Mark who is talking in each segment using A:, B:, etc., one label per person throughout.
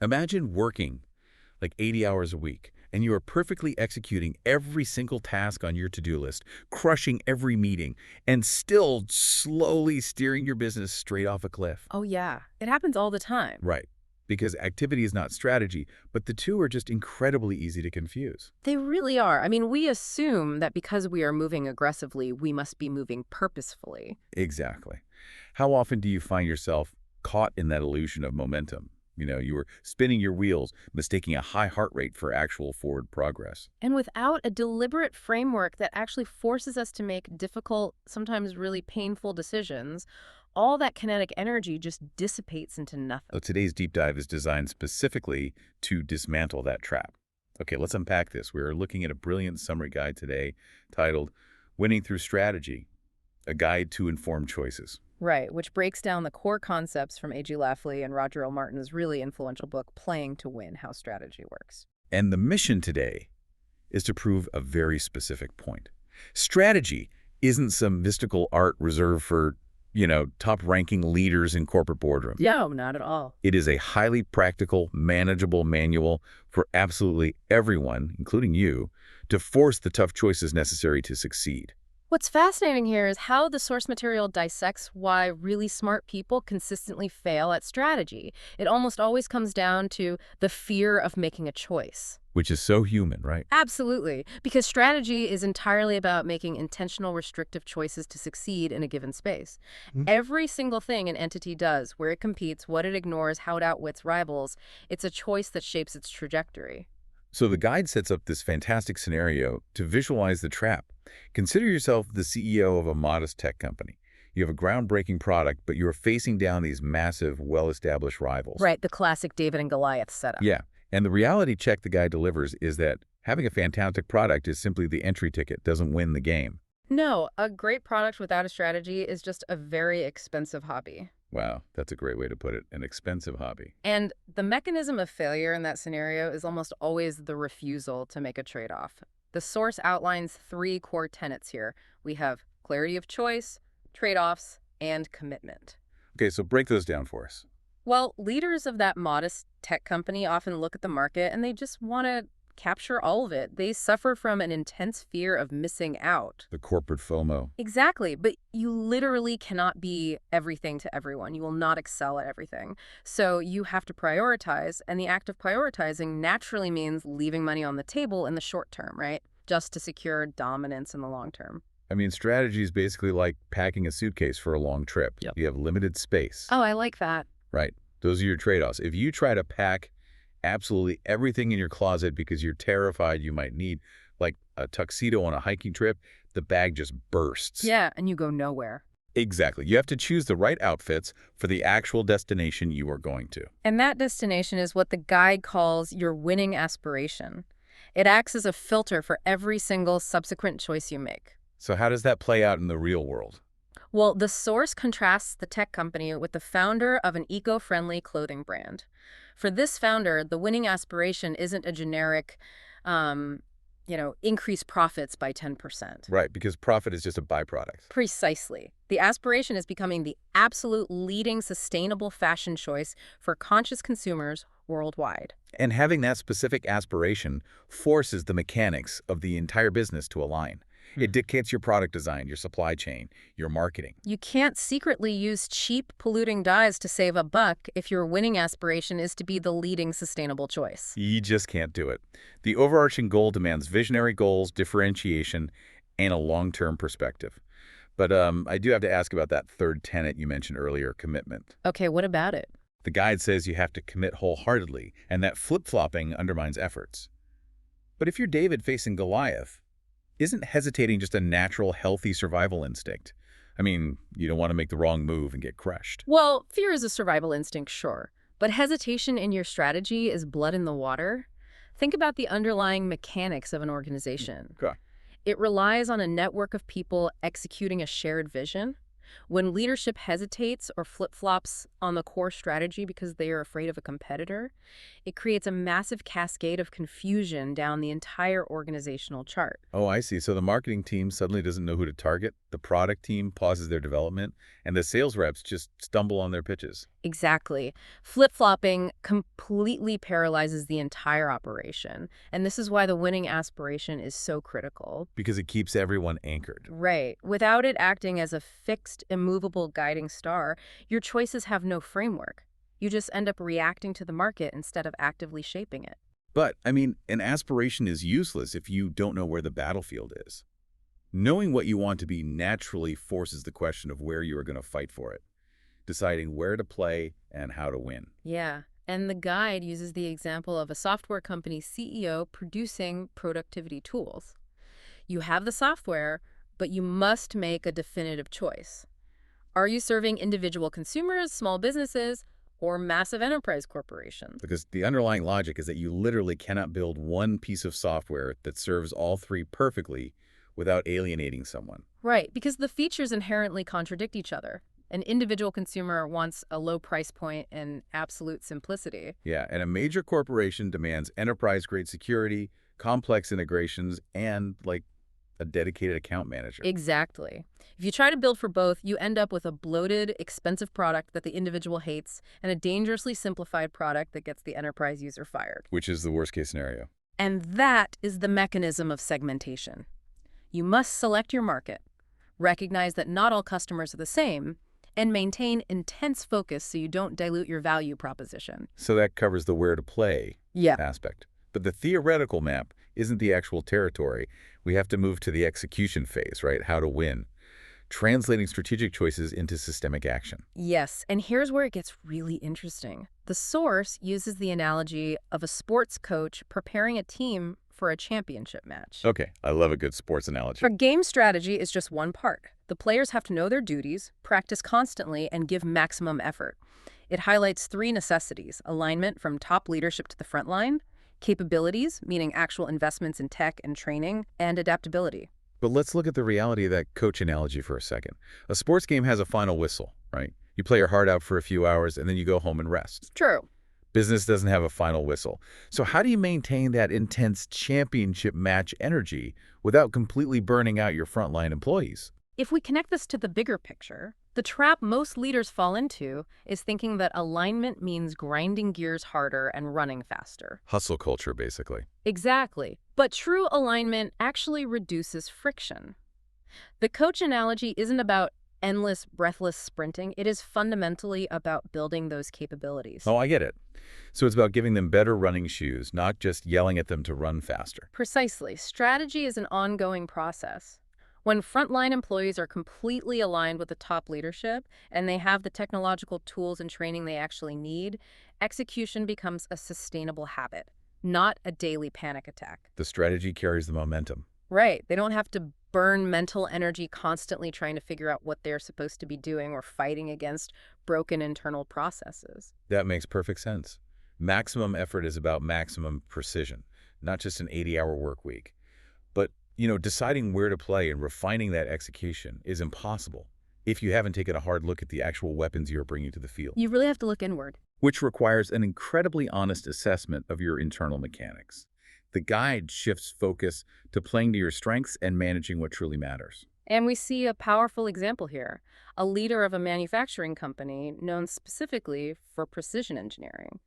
A: Imagine working like 80 hours a week, and you are perfectly executing every single task on your to-do list, crushing every meeting, and still slowly steering your business straight off a cliff.
B: Oh, yeah. It happens all the time.
A: Right. Because activity is not strategy, but the two are just incredibly easy to confuse.
B: They really are. I mean, we assume that because we are moving aggressively, we must be moving purposefully.
A: Exactly. How often do you find yourself caught in that illusion of momentum? You were spinning your wheels, mistaking a high heart rate for actual forward progress.
B: And without a deliberate framework that actually forces us to make difficult, sometimes really painful decisions, all that kinetic energy just dissipates into nothing.
A: So today's deep dive is designed specifically to dismantle that trap. Okay, let's unpack this. We're looking at a brilliant summary guide today titled Winning Through Strategy, a guide to informed choices.
B: Right, which breaks down the core concepts from A.G. Lafley and Roger Martin's really influential book, Playing to Win: How Strategy Works.
A: And the mission today is to prove a very specific point. Strategy isn't some mystical art reserved for, top-ranking leaders in corporate boardrooms.
B: No, not at all.
A: It is a highly practical, manageable manual for absolutely everyone, including you, to force the tough choices necessary to succeed.
B: What's fascinating here is how the source material dissects why really smart people consistently fail at strategy. It almost always comes down to the fear of making a choice.
A: Which is so human, right?
B: Absolutely, because strategy is entirely about making intentional, restrictive choices to succeed in a given space. Every single thing an entity does, where it competes, what it ignores, how it outwits rivals, it's a choice that shapes its trajectory.
A: So the guide sets up this fantastic scenario to visualize the trap. Consider yourself the CEO of a modest tech company. You have a groundbreaking product, but you are facing down these massive, well-established rivals.
B: Right, the classic David and Goliath setup.
A: Yeah, and the reality check the guide delivers is that having a fantastic product is simply the entry ticket, doesn't win the game.
B: No, a great product without a strategy is just a very expensive hobby.
A: Wow, that's a great way to put it, an expensive hobby.
B: And the mechanism of failure in that scenario is almost always the refusal to make a trade-off. The source outlines 3 core tenets here. We have clarity of choice, trade-offs, and commitment.
A: Okay, so break those down for us.
B: Well, leaders of that modest tech company often look at the market and they just want to capture all of it. They suffer from an intense fear of missing out.
A: The corporate FOMO.
B: Exactly, but you literally cannot be everything to everyone. You will not excel at everything. So you have to prioritize, and the act of prioritizing naturally means leaving money on the table in the short term, right? Just to secure dominance in the long term.
A: I mean, strategy is basically like packing a suitcase for a long trip.
B: Yep.
A: You have limited space.
B: Oh, I like that.
A: Right. Those are your trade-offs. If you try to pack absolutely everything in your closet because you're terrified you might need, like a tuxedo on a hiking trip, the bag just bursts.
B: Yeah, and you go nowhere.
A: Exactly. You have to choose the right outfits for the actual destination you are going to.
B: And that destination is what the guide calls your winning aspiration. It acts as a filter for every single subsequent choice you make.
A: So how does that play out in the real world?
B: Well, the source contrasts the tech company with the founder of an eco-friendly clothing brand. For this founder, the winning aspiration isn't a generic, increase profits by 10%.
A: Right, because profit is just a byproduct.
B: Precisely. The aspiration is becoming the absolute leading sustainable fashion choice for conscious consumers worldwide.
A: And having that specific aspiration forces the mechanics of the entire business to align. It dictates your product design, your supply chain, your marketing.
B: You can't secretly use cheap, polluting dyes to save a buck if your winning aspiration is to be the leading sustainable choice.
A: You just can't do it. The overarching goal demands visionary goals, differentiation, and a long-term perspective. But I do have to ask about that third tenet you mentioned earlier, commitment.
B: Okay, what about it?
A: The guide says you have to commit wholeheartedly, and that flip-flopping undermines efforts. But if you're David facing Goliath, isn't hesitating just a natural, healthy survival instinct? I mean, you don't want to make the wrong move and get crushed.
B: Well, fear is a survival instinct, sure. But hesitation in your strategy is blood in the water. Think about the underlying mechanics of an organization.
A: Okay.
B: It relies on a network of people executing a shared vision. When leadership hesitates or flip-flops on the core strategy because they are afraid of a competitor, it creates a massive cascade of confusion down the entire organizational chart.
A: Oh, I see. So the marketing team suddenly doesn't know who to target. The product team pauses their development, and the sales reps just stumble on their pitches.
B: Exactly. Flip-flopping completely paralyzes the entire operation, and this is why the winning aspiration is so critical.
A: Because it keeps everyone anchored.
B: Right. Without it acting as a fixed, immovable guiding star, your choices have no framework. You just end up reacting to the market instead of actively shaping it.
A: But, I mean, an aspiration is useless if you don't know where the battlefield is. Knowing what you want to be naturally forces the question of where you are going to fight for it, deciding where to play and how to win.
B: Yeah. And the guide uses the example of a software company CEO producing productivity tools. You have the software, but you must make a definitive choice. Are you serving individual consumers, small businesses, or massive enterprise corporations?
A: Because the underlying logic is that you literally cannot build one piece of software that serves all three perfectly without alienating someone.
B: Right, because the features inherently contradict each other. An individual consumer wants a low price point and absolute simplicity.
A: Yeah, and a major corporation demands enterprise-grade security, complex integrations, and, like, a dedicated account manager.
B: Exactly. If you try to build for both, you end up with a bloated, expensive product that the individual hates and a dangerously simplified product that gets the enterprise user fired.
A: Which is the worst-case scenario.
B: And that is the mechanism of segmentation. You must select your market, recognize that not all customers are the same, and maintain intense focus so you don't dilute your value proposition.
A: So that covers the where to play aspect. But the theoretical map isn't the actual territory. We have to move to the execution phase, right? How to win. Translating strategic choices into systemic action.
B: Yes, and here's where it gets really interesting. The source uses the analogy of a sports coach preparing a team for a championship match.
A: Okay, I love a good sports analogy.
B: For game strategy is just one part. The players have to know their duties, practice constantly, and give maximum effort. It highlights three necessities: alignment from top leadership to the front line, capabilities, meaning actual investments in tech and training, and adaptability.
A: But let's look at the reality of that coach analogy for a second. A sports game has a final whistle, right? You play your heart out for a few hours, and then you go home and rest.
B: True.
A: Business doesn't have a final whistle. So how do you maintain that intense championship match energy without completely burning out your frontline employees?
B: If we connect this to the bigger picture, the trap most leaders fall into is thinking that alignment means grinding gears harder and running faster.
A: Hustle culture, basically.
B: Exactly. But true alignment actually reduces friction. The coach analogy isn't about endless, breathless sprinting. It is fundamentally about building those capabilities.
A: Oh, I get it. So it's about giving them better running shoes, not just yelling at them to run faster.
B: Precisely. Strategy is an ongoing process. When frontline employees are completely aligned with the top leadership and they have the technological tools and training they actually need, execution becomes a sustainable habit, not a daily panic attack.
A: The strategy carries the momentum.
B: Right. They don't have to burn mental energy constantly trying to figure out what they're supposed to be doing or fighting against broken internal processes.
A: That makes perfect sense. Maximum effort is about maximum precision, not just an 80-hour work week. But, deciding where to play and refining that execution is impossible if you haven't taken a hard look at the actual weapons you're bringing to the field.
B: You really have to look inward.
A: Which requires an incredibly honest assessment of your internal mechanics. The guide shifts focus to playing to your strengths and managing what truly matters.
B: And we see a powerful example here, a leader of a manufacturing company known specifically for precision engineering.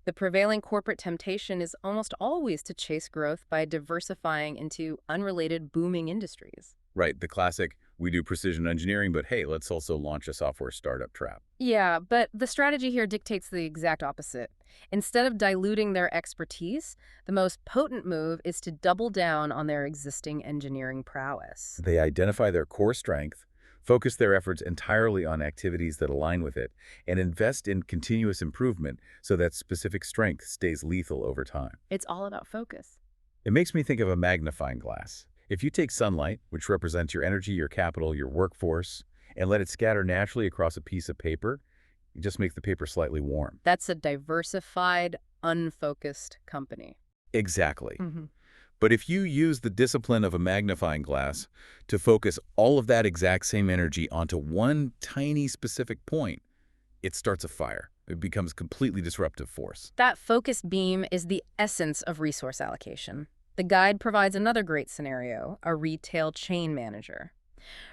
B: The prevailing corporate temptation is almost always to chase growth by diversifying into unrelated booming industries.
A: Right, the classic, we do precision engineering, but hey, let's also launch a software startup trap.
B: Yeah, but the strategy here dictates the exact opposite. Instead of diluting their expertise, the most potent move is to double down on their existing engineering prowess.
A: They identify their core strength, focus their efforts entirely on activities that align with it, and invest in continuous improvement so that specific strength stays lethal over time.
B: It's all about focus.
A: It makes me think of a magnifying glass. If you take sunlight, which represents your energy, your capital, your workforce, and let it scatter naturally across a piece of paper, you just make the paper slightly warm.
B: That's a diversified, unfocused company.
A: Exactly. But if you use the discipline of a magnifying glass to focus all of that exact same energy onto one tiny specific point, it starts a fire. It becomes a completely disruptive force.
B: That focus beam is the essence of resource allocation. The guide provides another great scenario, a retail chain manager.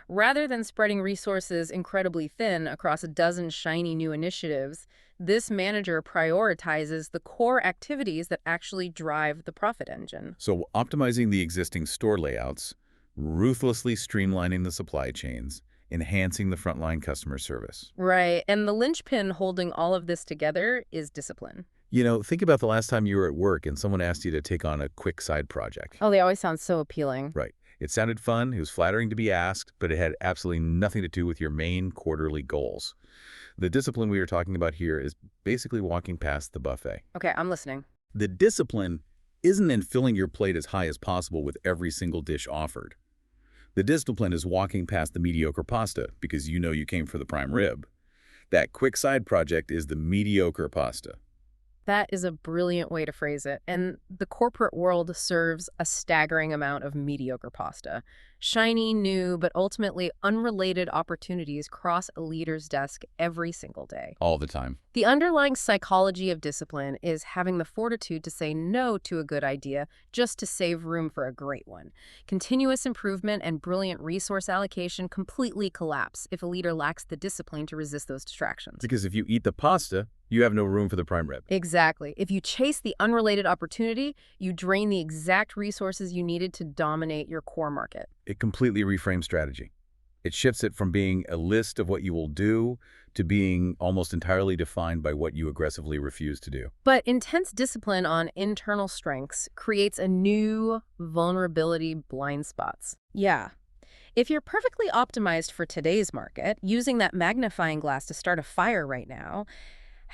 B: Rather than spreading resources incredibly thin across a dozen shiny new initiatives, this manager prioritizes the core activities that actually drive the profit engine.
A: So optimizing the existing store layouts, ruthlessly streamlining the supply chains, enhancing the frontline customer service.
B: Right, and the linchpin holding all of this together is discipline.
A: Think about the last time you were at work and someone asked you to take on a quick side project.
B: Oh, they always sound so appealing.
A: Right. It sounded fun, it was flattering to be asked, but it had absolutely nothing to do with your main quarterly goals. The discipline we are talking about here is basically walking past the buffet.
B: Okay, I'm listening.
A: The discipline isn't in filling your plate as high as possible with every single dish offered. The discipline is walking past the mediocre pasta because you know you came for the prime rib. That quick side project is the mediocre pasta.
B: That is a brilliant way to phrase it. And the corporate world serves a staggering amount of mediocre pasta. Shiny, new, but ultimately unrelated opportunities cross a leader's desk every single day.
A: All the time.
B: The underlying psychology of discipline is having the fortitude to say no to a good idea just to save room for a great one. Continuous improvement and brilliant resource allocation completely collapse if a leader lacks the discipline to resist those distractions.
A: Because if you eat the pasta, you have no room for the prime rib.
B: Exactly. If you chase the unrelated opportunity, you drain the exact resources you needed to dominate your core market.
A: It completely reframes strategy. It shifts it from being a list of what you will do to being almost entirely defined by what you aggressively refuse to do.
B: But intense discipline on internal strengths creates a new vulnerability blind spots. Yeah. If you're perfectly optimized for today's market, using that magnifying glass to start a fire right now,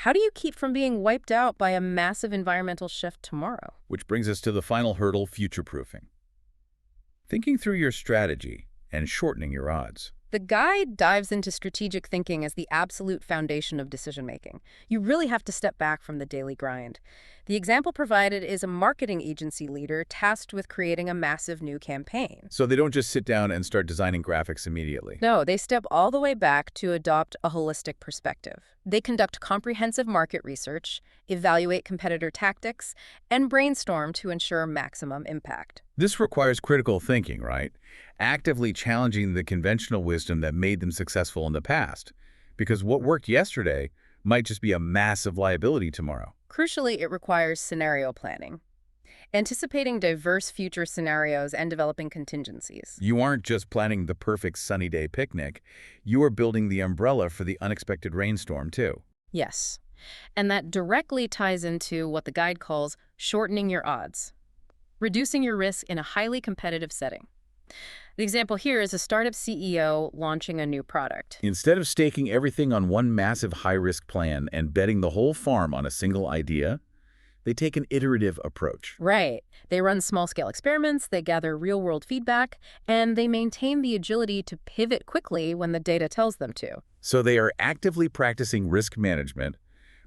B: how do you keep from being wiped out by a massive environmental shift tomorrow?
A: Which brings us to the final hurdle, future-proofing. Thinking through your strategy and shortening your odds.
B: The guide dives into strategic thinking as the absolute foundation of decision-making. You really have to step back from the daily grind. The example provided is a marketing agency leader tasked with creating a massive new campaign.
A: So they don't just sit down and start designing graphics immediately.
B: No, they step all the way back to adopt a holistic perspective. They conduct comprehensive market research, evaluate competitor tactics, and brainstorm to ensure maximum impact.
A: This requires critical thinking, right? Actively challenging the conventional wisdom that made them successful in the past. Because what worked yesterday might just be a massive liability tomorrow.
B: Crucially, it requires scenario planning, anticipating diverse future scenarios and developing contingencies.
A: You aren't just planning the perfect sunny day picnic, you are building the umbrella for the unexpected rainstorm, too.
B: Yes, and that directly ties into what the guide calls shortening your odds, reducing your risk in a highly competitive setting. The example here is a startup CEO launching a new product.
A: Instead of staking everything on one massive high-risk plan and betting the whole farm on a single idea, they take an iterative approach.
B: Right. They run small-scale experiments, they gather real-world feedback, and they maintain the agility to pivot quickly when the data tells them to.
A: So they are actively practicing risk management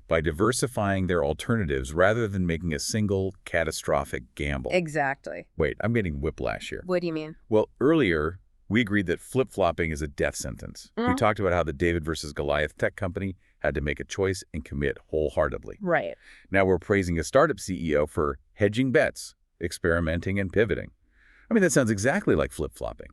A: by diversifying their alternatives rather than making a single catastrophic gamble.
B: Exactly.
A: Wait, I'm getting whiplash here.
B: What do you mean?
A: Well, earlier, we agreed that flip-flopping is a death sentence. We talked about how the David versus Goliath tech company had to make a choice and commit wholeheartedly.
B: Right.
A: Now we're praising a startup CEO for hedging bets, experimenting, and pivoting. I mean, that sounds exactly like flip-flopping.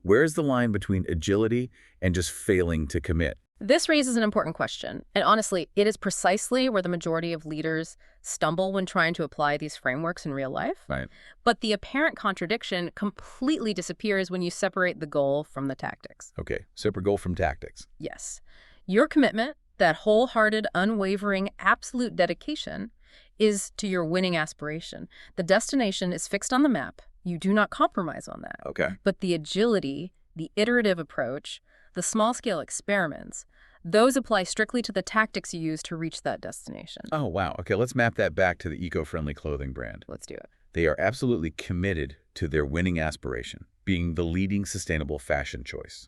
A: Where's the line between agility and just failing to commit?
B: This raises an important question, and honestly, it is precisely where the majority of leaders stumble when trying to apply these frameworks in real life.
A: Right.
B: But the apparent contradiction completely disappears when you separate the goal from the tactics.
A: Okay, separate goal from tactics.
B: Yes. Your commitment, that wholehearted, unwavering, absolute dedication, is to your winning aspiration. The destination is fixed on the map. You do not compromise on that.
A: Okay.
B: But the agility, the iterative approach, the small-scale experiments, those apply strictly to the tactics you use to reach that destination.
A: Oh, wow. Okay, let's map that back to the eco-friendly clothing brand.
B: Let's do it.
A: They are absolutely committed to their winning aspiration, being the leading sustainable fashion choice.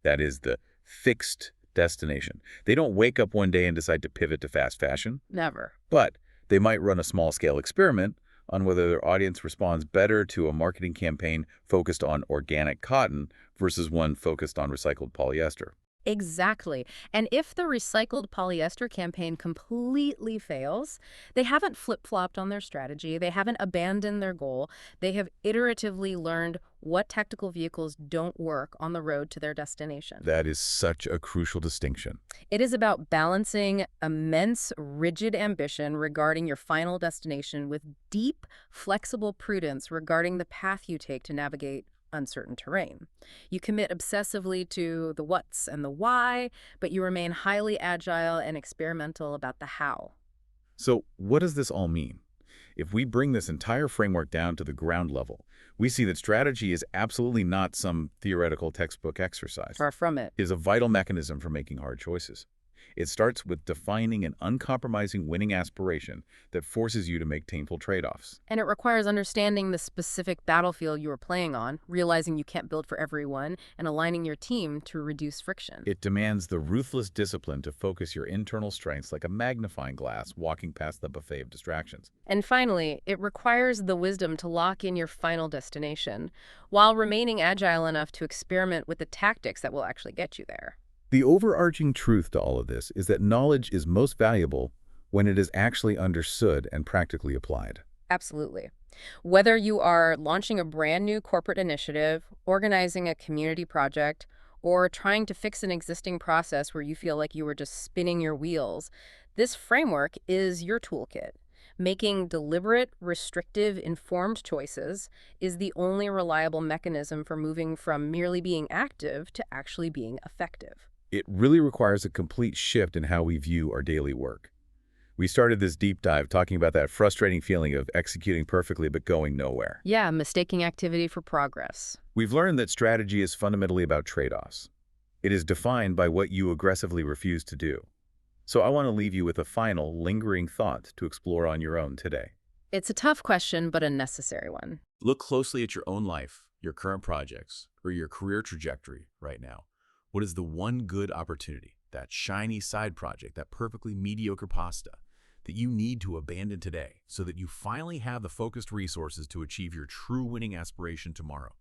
A: That is the fixed destination. They don't wake up one day and decide to pivot to fast fashion.
B: Never.
A: But they might run a small-scale experiment on whether their audience responds better to a marketing campaign focused on organic cotton versus one focused on recycled polyester.
B: Exactly. And if the recycled polyester campaign completely fails, they haven't flip-flopped on their strategy, they haven't abandoned their goal, they have iteratively learned what tactical vehicles don't work on the road to their destination.
A: That is such a crucial distinction.
B: It is about balancing immense, rigid ambition regarding your final destination with deep, flexible prudence regarding the path you take to navigate uncertain terrain. You commit obsessively to the what's and the why, but you remain highly agile and experimental about the how.
A: So what does this all mean? If we bring this entire framework down to the ground level, we see that strategy is absolutely not some theoretical textbook exercise.
B: Far from it.
A: It is a vital mechanism for making hard choices. It starts with defining an uncompromising winning aspiration that forces you to make painful trade-offs.
B: And it requires understanding the specific battlefield you are playing on, realizing you can't build for everyone, and aligning your team to reduce friction.
A: It demands the ruthless discipline to focus your internal strengths like a magnifying glass walking past the buffet of distractions.
B: And finally, it requires the wisdom to lock in your final destination, while remaining agile enough to experiment with the tactics that will actually get you there.
A: The overarching truth to all of this is that knowledge is most valuable when it is actually understood and practically applied.
B: Absolutely. Whether you are launching a brand new corporate initiative, organizing a community project, or trying to fix an existing process where you feel like you were just spinning your wheels, this framework is your toolkit. Making deliberate, restrictive, informed choices is the only reliable mechanism for moving from merely being active to actually being effective.
A: It really requires a complete shift in how we view our daily work. We started this deep dive talking about that frustrating feeling of executing perfectly but going nowhere.
B: Yeah, mistaking activity for progress.
A: We've learned that strategy is fundamentally about trade-offs. It is defined by what you aggressively refuse to do. So I want to leave you with a final, lingering thought to explore on your own today.
B: It's a tough question, but a necessary one.
C: Look closely at your own life, your current projects, or your career trajectory right now. What is the one good opportunity, that shiny side project, that perfectly mediocre pasta, that you need to abandon today so that you finally have the focused resources to achieve your true winning aspiration tomorrow?